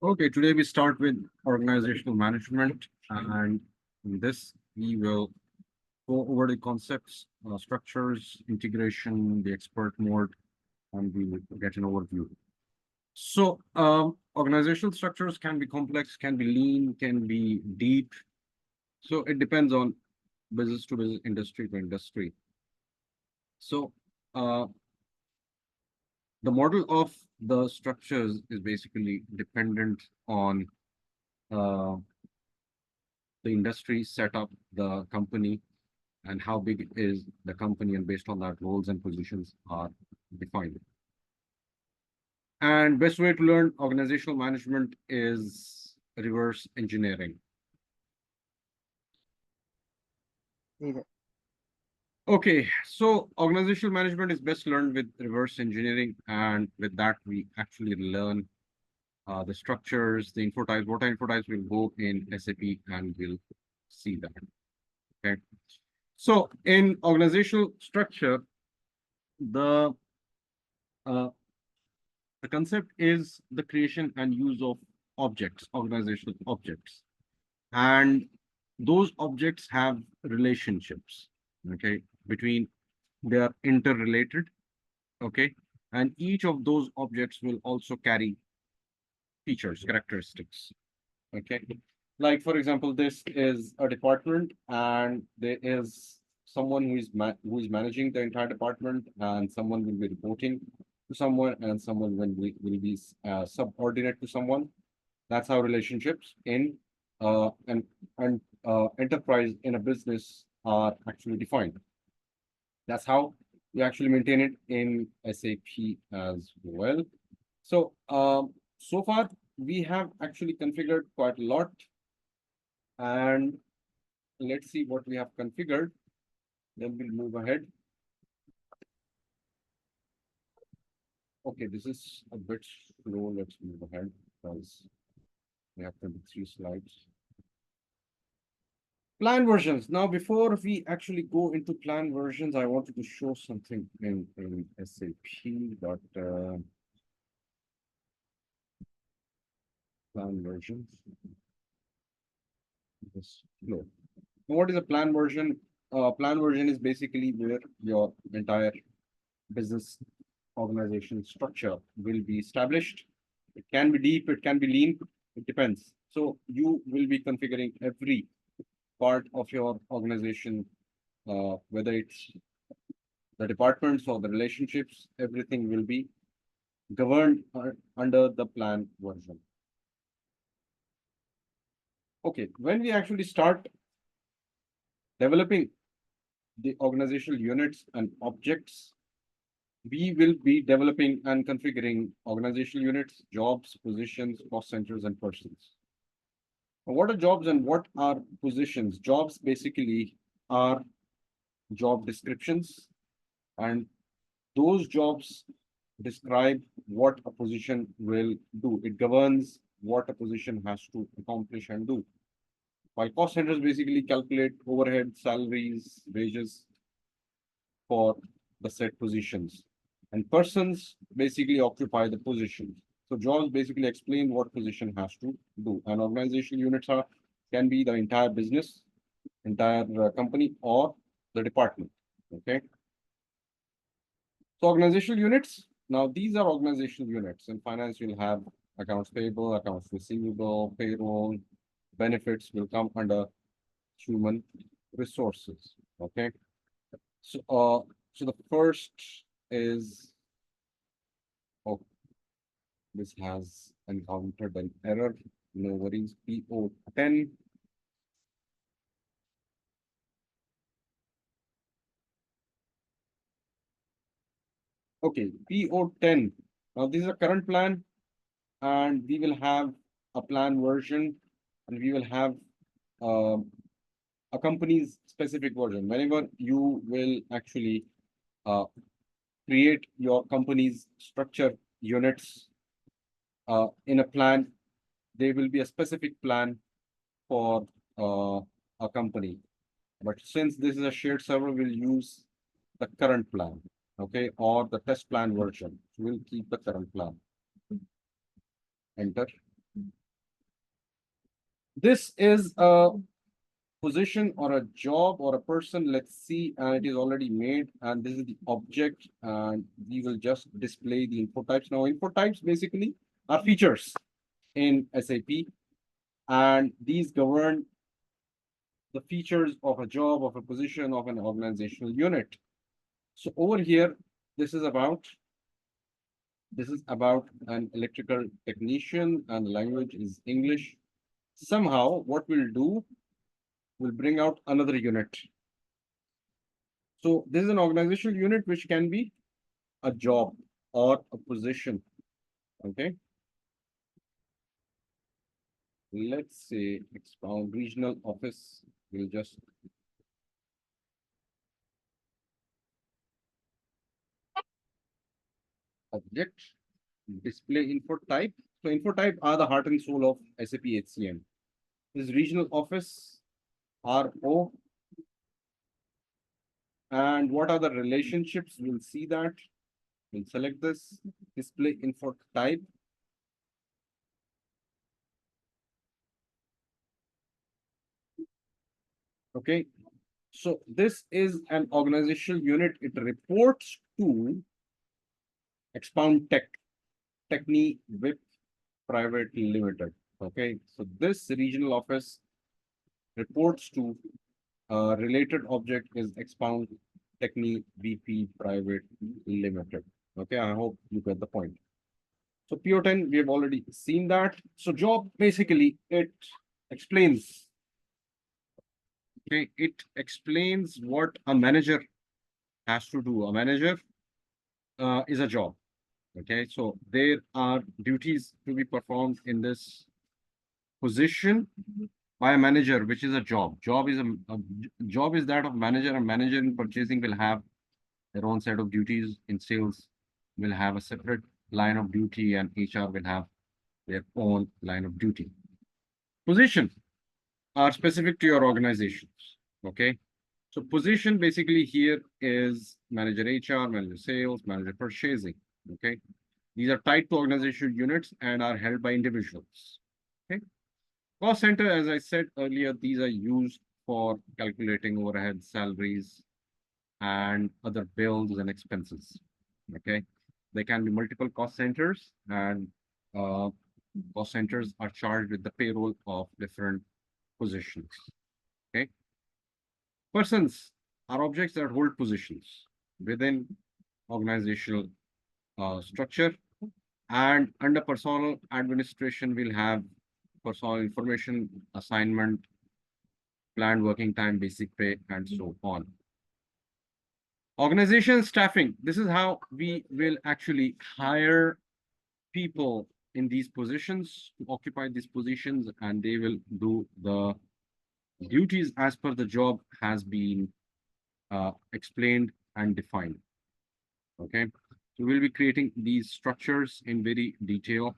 Okay, today we start with organizational management, and in this we will go over the concepts, structures, integration, the expert mode, and we will get an overview. So, organizational structures can be complex, can be lean, can be deep. So it depends on business to business, industry to industry. So, uh, the model of the structures is basically dependent on uh, the industry setup, the company, and how big is the company, and based on that, roles and positions are defined. And best way to learn organizational management is reverse engineering. ठीक Okay, so organizational management is best learned with reverse engineering, and with that, we actually learn the structures, the info types. What are info types will go in SAP, and we'll see that. Okay, so in organizational structure, the uh, the concept is the creation and use of objects, organizational objects. And those objects have relationships, okay, between, they are interrelated, okay. And each of those objects will also carry features, characteristics, okay. Like, for example, this is a department, and there is someone who is managing the entire department, and someone will be reporting to someone, and someone will be subordinate to someone. That's how relationships in an enterprise, in a business, are actually defined. That's how we actually maintain it in SAP as well. So so far we have actually configured quite a lot, and let's see what we have configured. Then we'll move ahead. Okay, this is a bit slow. Let's move ahead because we have 23 slides. Plan versions. Now, before we actually go into plan versions, I wanted to show something in SAP dot plan versions. This flow. Now, what is a plan version? Plan version is basically where your entire business organization structure will be established. It can be deep, it can be lean, it depends. So you will be configuring every part of your organization, whether it's the departments or the relationships, everything will be governed under the plan version. Okay, when we actually start developing the organizational units and objects, we will be developing and configuring organizational units, jobs, positions, cost centers, and persons. Now, what are jobs and what are positions? Jobs basically are job descriptions, and those jobs describe what a position will do. It governs what a position has to accomplish and do. While cost centers basically calculate overhead, salaries, wages for the said positions. And persons basically occupy the positions. So jobs basically explain what position has to do. And organizational units are can be the entire business, entire company, or the department. Okay. So organizational units. Now these are organizational units. In finance, you'll have accounts payable, accounts receivable, payroll, benefits will come under human resources. Okay. So the first is, oh, this has encountered an error. No worries. PO10. Okay, PO10. Now this is a current plan, and we will have a plan version, and we will have uh, a company's specific version. Whenever you will actually uh, create your company's structure units in a plan, there will be a specific plan for a company. But since this is a shared server, we'll use the current plan, okay, or the test plan version. So we'll keep the current plan. Enter. This is a position or a job or a person, let's see, and it is already made, and this is the object, and we will just display the info types. Now, info types basically are features in SAP, and these govern the features of a job, of a position, of an organizational unit. So over here, this is about an electrical technician, and the language is English. Somehow, what we'll do, we'll bring out another unit. So this is an organizational unit which can be a job or a position. Okay. Let's say expound regional office. We'll just object display info type. So info type are the heart and soul of SAP HCM. This regional office, RO, and what are the relationships? We'll see that. We'll select this display info type. Okay. So this is an organizational unit. It reports to Expound Tech, Techni with Private Limited. Okay. So this regional office reports to related object is Expound Techni VP Private Limited. Okay. I hope you get the point. So PO10, we have already seen that. So job, basically, it explains, okay, it explains what a manager has to do. A manager is a job. Okay, so there are duties to be performed in this position by a manager, which is a job. A job is that of manager. A manager in purchasing will have their own set of duties. In sales, will have a separate line of duty, and HR will have their own line of duty. Position are specific to your organizations. Okay. So position basically here is manager HR, manager sales, manager purchasing. Okay. These are tied to organizational units and are held by individuals. Okay. Cost center, as I said earlier, these are used for calculating overhead salaries and other bills and expenses. Okay. There can be multiple cost centers, and uh, cost centers are charged with the payroll of different positions. Okay. Persons are objects that hold positions within organizational structure, and under personal administration, we'll have personal information, assignment, planned working time, basic pay, and so on. Organization staffing. This is how we will actually hire people in these positions to occupy these positions, and they will do the duties as per the job has been explained and defined. Okay, so we'll be creating these structures in very detail.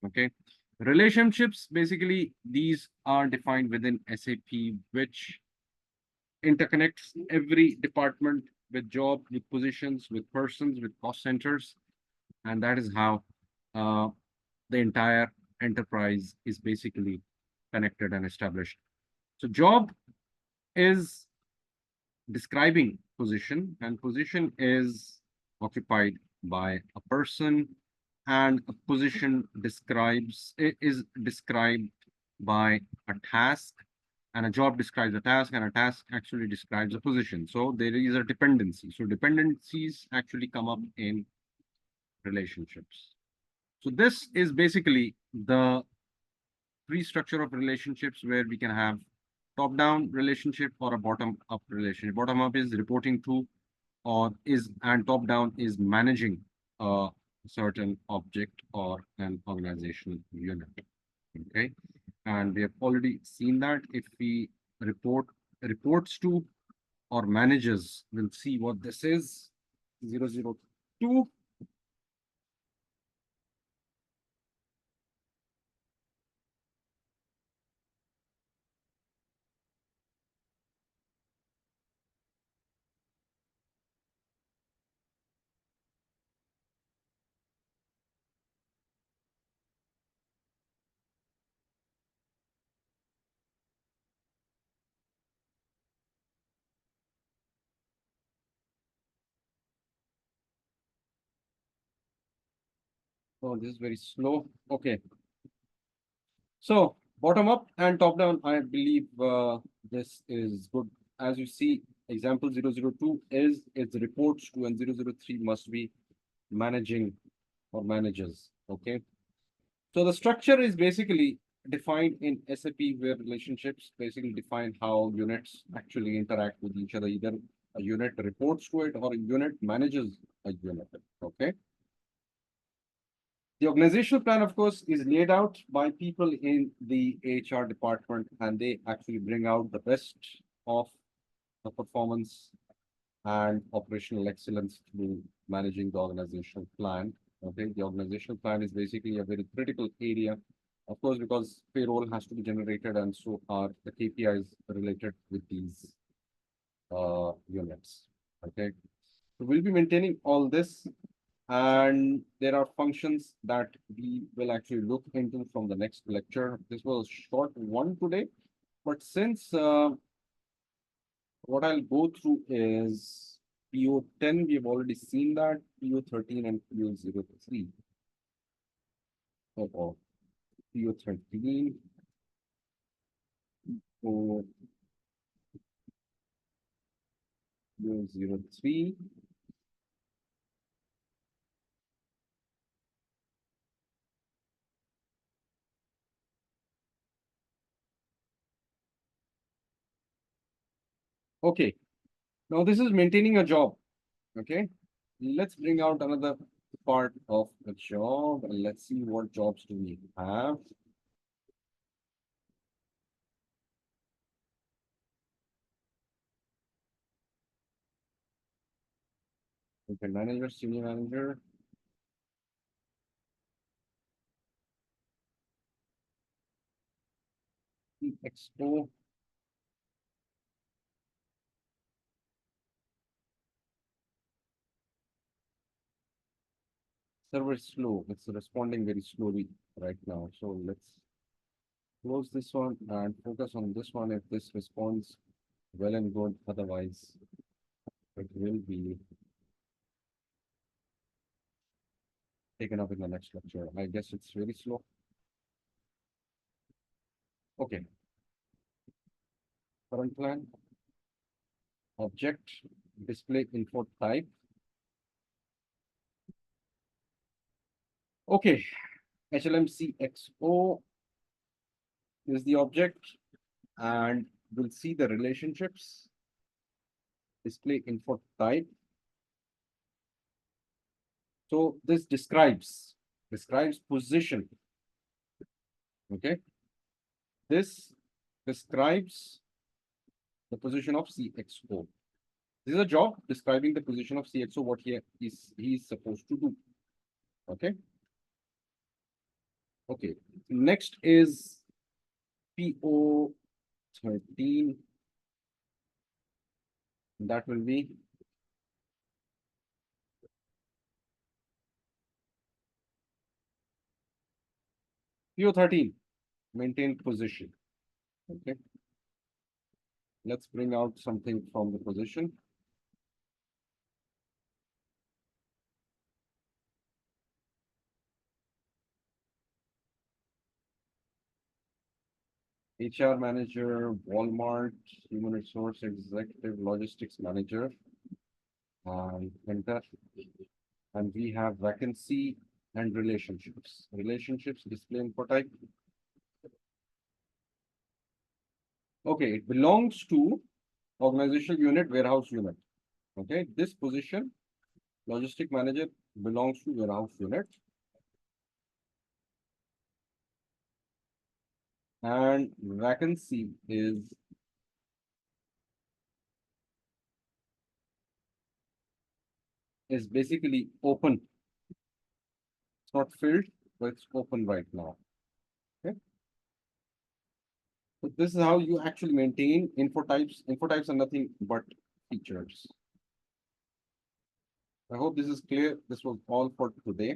Okay, relationships, basically these are defined within SAP, which interconnects every department with job, with positions, with persons, with cost centers, and that is how uh, the entire enterprise is basically connected and established. So job is describing position, and position is occupied by a person, and a position is described by a task, and a job describes a task, and a task actually describes a position. So there is a dependency. So dependencies actually come up in relationships. So this is basically the free structure of relationships, where we can have top-down relationship or a bottom-up relationship. Bottom-up is reporting to, and top-down is managing a certain object or an organizational unit. Okay, and we have already seen that. If we reports to or managers, we'll see what this is. 002. Oh, this is very slow. Okay. So bottom up and top down, I believe this is good. As you see, example 002 is its reports to, and 003 must be managing or managers. Okay. So the structure is basically defined in SAP where relationships basically define how units actually interact with each other. Either a unit reports to it or a unit manages a unit. Okay. The organizational plan, of course, is laid out by people in the HR department, and they actually bring out the best of the performance and operational excellence through managing the organizational plan. Okay, the organizational plan is basically a very critical area, of course, because payroll has to be generated, and so are the KPIs related with these units. Okay, so we'll be maintaining all this, and there are functions that we will actually look into from the next lecture. This was short one today, but since what I'll go through is PO10, we have already seen that, PO13 and PO03. Oh, PO13, PO03. Okay, now this is maintaining a job. Okay, let's bring out another part of the job and let's see what jobs do we have. Okay, manager, senior manager. Expo. Server is slow. It's responding very slowly right now. So let's close this one and focus on this one. If this responds well and good, otherwise it will be taken up in the next lecture. I guess it's very slow. Okay. Current plan. Object. Display info type. Okay. HLMC XO is the object, and we'll see the relationships. Display info type. So this describes position. Okay. This describes the position of CXO. This is a job describing the position of CXO, what he is supposed to do. Okay. Okay. Next is PO13. That will be PO13, maintained position. Okay. Let's bring out something from the position. HR manager, Walmart, human resource executive, logistics manager, and enter. And we have vacancy and relationships. Relationships, display info type. Okay, it belongs to organizational unit, warehouse unit. Okay, this position, logistic manager, belongs to warehouse unit. And vacancy is basically open. It's not filled, but it's open right now. Okay. So this is how you actually maintain info types. Info types are nothing but features. I hope this is clear. This was all for today.